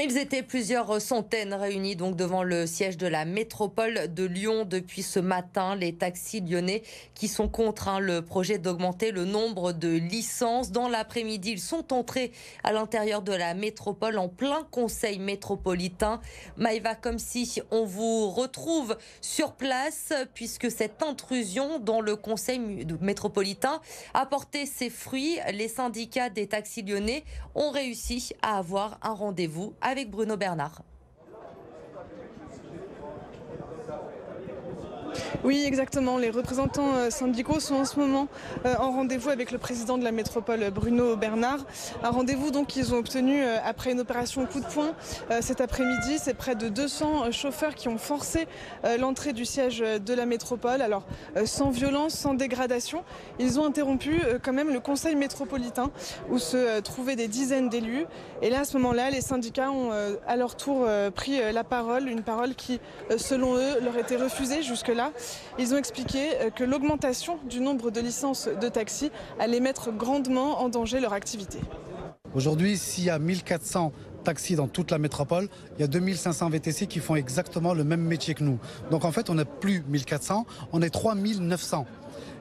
Ils étaient plusieurs centaines réunis donc devant le siège de la métropole de Lyon depuis ce matin. Les taxis lyonnais qui sont contre le projet d'augmenter le nombre de licences. Dans l'après-midi, ils sont entrés à l'intérieur de la métropole en plein conseil métropolitain. Maïva, comme si on vous retrouve sur place puisque cette intrusion dans le conseil métropolitain a porté ses fruits. Les syndicats des taxis lyonnais ont réussi à avoir un rendez-vous avec Bruno Bernard. Oui, exactement. Les représentants syndicaux sont en ce moment en rendez-vous avec le président de la métropole, Bruno Bernard. Un rendez-vous donc qu'ils ont obtenu après une opération coup de poing cet après-midi. C'est près de 200 chauffeurs qui ont forcé l'entrée du siège de la métropole. Alors, sans violence, sans dégradation, ils ont interrompu quand même le conseil métropolitain où se trouvaient des dizaines d'élus. Et là, à ce moment-là, les syndicats ont à leur tour pris la parole, une parole qui, selon eux, leur était refusée jusque-là. Ils ont expliqué que l'augmentation du nombre de licences de taxi allait mettre grandement en danger leur activité. Aujourd'hui, s'il y a 1400 taxis dans toute la métropole, il y a 2500 VTC qui font exactement le même métier que nous. Donc en fait, on n'est plus 1400, on est 3900.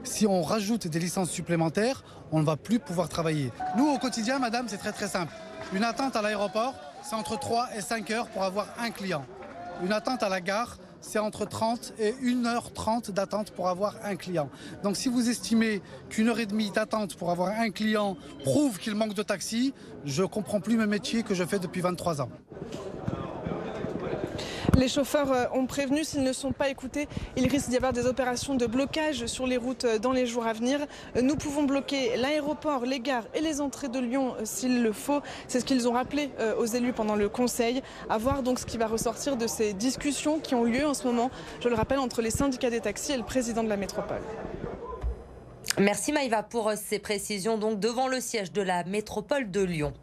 Si on rajoute des licences supplémentaires, on ne va plus pouvoir travailler. Nous, au quotidien, madame, c'est très simple. Une attente à l'aéroport, c'est entre 3 et 5 heures pour avoir un client. Une attente à la gare, c'est entre 30 et 1h30 d'attente pour avoir un client. Donc si vous estimez qu'une heure et demie d'attente pour avoir un client prouve qu'il manque de taxi, je ne comprends plus mes métiers que je fais depuis 23 ans. Les chauffeurs ont prévenu, s'ils ne sont pas écoutés, il risque d'y avoir des opérations de blocage sur les routes dans les jours à venir. Nous pouvons bloquer l'aéroport, les gares et les entrées de Lyon s'il le faut. C'est ce qu'ils ont rappelé aux élus pendant le conseil. À voir donc ce qui va ressortir de ces discussions qui ont lieu en ce moment, je le rappelle, entre les syndicats des taxis et le président de la métropole. Merci Maïva pour ces précisions donc devant le siège de la métropole de Lyon.